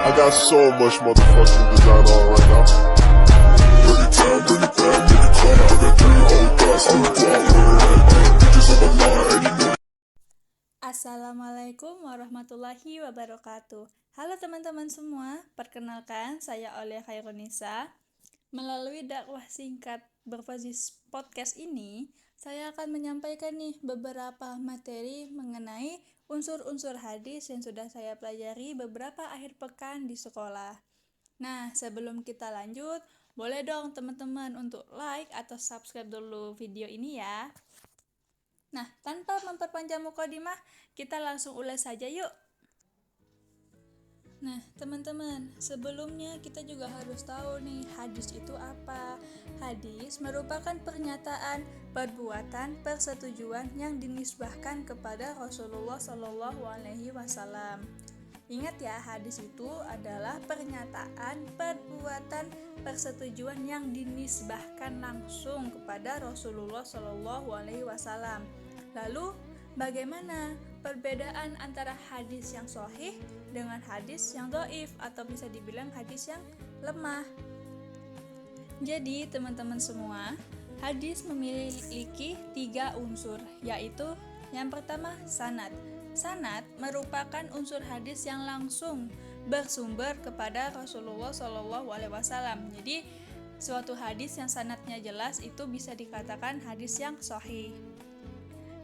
I got so much motherfucking design on right now. Bring it down, bring it back, make it clap. I got 3 old thoughts on the block, bitches on my line, and you know. Assalamualaikum warahmatullahi wabarakatuh. Halo teman-teman semua, perkenalkan saya Aulia Khairunisa. Melalui dakwah singkat berbasis podcast ini, saya akan menyampaikan beberapa materi mengenai unsur-unsur hadis yang sudah saya pelajari beberapa akhir pekan di sekolah. Nah, sebelum kita lanjut, boleh dong teman-teman untuk like atau subscribe dulu video ini ya. Nah, tanpa memperpanjang mukadimah, kita langsung ulas saja yuk. Nah, teman-teman, sebelumnya kita juga harus tahu hadis itu apa. Hadis merupakan pernyataan, perbuatan, persetujuan yang dinisbahkan kepada Rasulullah SAW. Ingat ya, hadis itu adalah pernyataan, perbuatan, persetujuan yang dinisbahkan langsung kepada Rasulullah SAW. Lalu, bagaimana perbedaan antara hadis yang sahih dengan hadis yang dhaif atau bisa dibilang hadis yang lemah? Jadi, teman-teman semua, hadis memiliki 3 unsur, yaitu yang pertama sanad. Sanad merupakan unsur hadis yang langsung bersumber kepada Rasulullah SAW. Jadi, suatu hadis yang sanadnya jelas itu bisa dikatakan hadis yang sahih.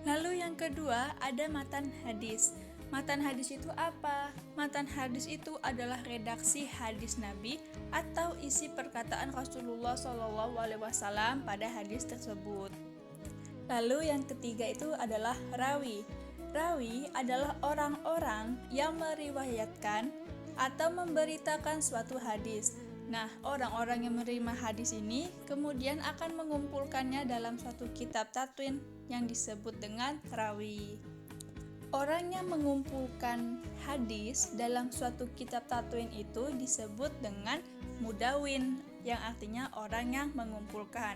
Lalu yang kedua ada matan hadis. Matan hadis itu apa? Matan hadis itu adalah redaksi hadis Nabi atau isi perkataan Rasulullah SAW pada hadis tersebut. Lalu yang ketiga itu adalah rawi. Rawi adalah orang-orang yang meriwayatkan atau memberitakan suatu hadis. Nah, orang-orang yang menerima hadis ini kemudian akan mengumpulkannya dalam suatu kitab tatwin yang disebut dengan rawi. Orang yang mengumpulkan hadis dalam suatu kitab tatwin itu disebut dengan mudawin, yang artinya orang yang mengumpulkan.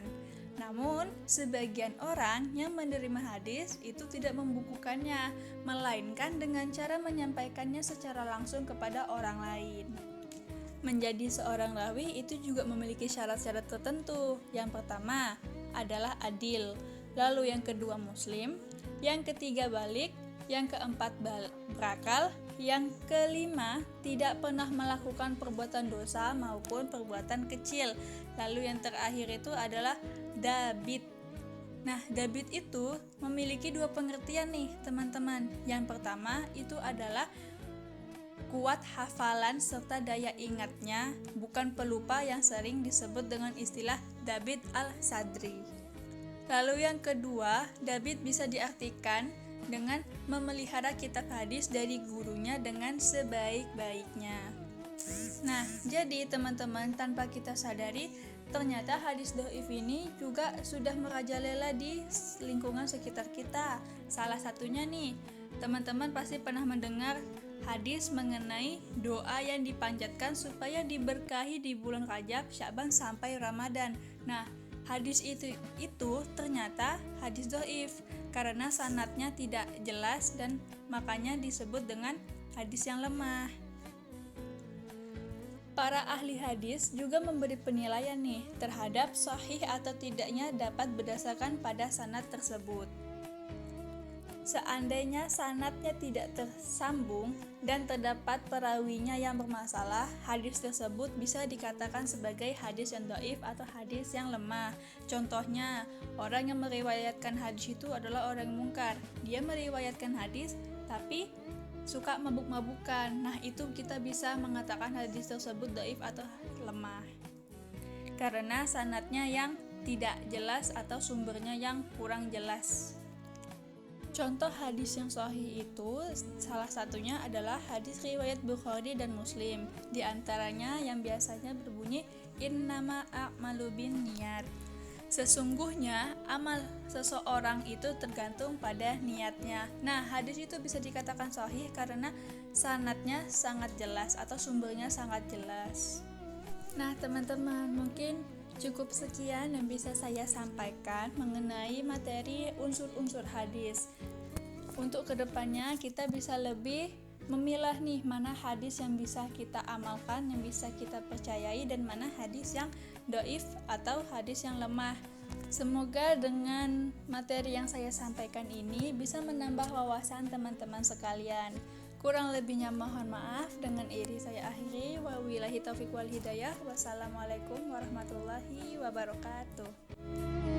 Namun, sebagian orang yang menerima hadis itu tidak membukukannya, melainkan dengan cara menyampaikannya secara langsung kepada orang lain. Menjadi seorang rawi itu juga memiliki syarat-syarat tertentu. Yang pertama adalah adil, lalu yang kedua muslim, yang ketiga balik, yang keempat berakal, yang kelima tidak pernah melakukan perbuatan dosa maupun perbuatan kecil, lalu yang terakhir itu adalah dabit. Nah, dabit itu memiliki 2 pengertian teman-teman. Yang pertama itu adalah kuat hafalan serta daya ingatnya, bukan pelupa yang sering disebut dengan istilah dabit al-sadri. Lalu yang kedua, dabit bisa diartikan dengan memelihara kitab hadis dari gurunya dengan sebaik-baiknya. Nah, jadi teman-teman, tanpa kita sadari, ternyata hadis dhaif ini juga sudah merajalela di lingkungan sekitar kita. Salah satunya teman-teman pasti pernah mendengar hadis mengenai doa yang dipanjatkan supaya diberkahi di bulan Rajab, Sya'ban sampai Ramadan. Nah, hadis itu ternyata hadis dhaif karena sanadnya tidak jelas dan makanya disebut dengan hadis yang lemah. Para ahli hadis juga memberi penilaian terhadap sahih atau tidaknya dapat berdasarkan pada sanad tersebut. Seandainya sanadnya tidak tersambung dan terdapat perawinya yang bermasalah, hadis tersebut bisa dikatakan sebagai hadis yang dhaif atau hadis yang lemah. Contohnya, orang yang meriwayatkan hadis itu adalah orang mungkar. Dia meriwayatkan hadis tapi suka mabuk-mabukan. Nah, itu kita bisa mengatakan hadis tersebut dhaif atau lemah. Karena sanadnya yang tidak jelas atau sumbernya yang kurang jelas. Contoh hadis yang sahih itu salah satunya adalah hadis riwayat Bukhari dan Muslim. Di antaranya yang biasanya berbunyi innama a'malu binniyat. Sesungguhnya amal seseorang itu tergantung pada niatnya. Nah, hadis itu bisa dikatakan sahih karena sanadnya sangat jelas atau sumbernya sangat jelas. Nah, teman-teman, mungkin cukup sekian yang bisa saya sampaikan mengenai materi unsur-unsur hadis. Untuk kedepannya kita bisa lebih memilah nih mana hadis yang bisa kita amalkan, yang bisa kita percayai, dan mana hadis yang doif atau hadis yang lemah. Semoga dengan materi yang saya sampaikan ini bisa menambah wawasan teman-teman sekalian. Kurang lebihnya mohon maaf. Dengan ini saya akhiri. Wabillahi taufiq wal hidayah. Wassalamualaikum warahmatullahi wabarakatuh.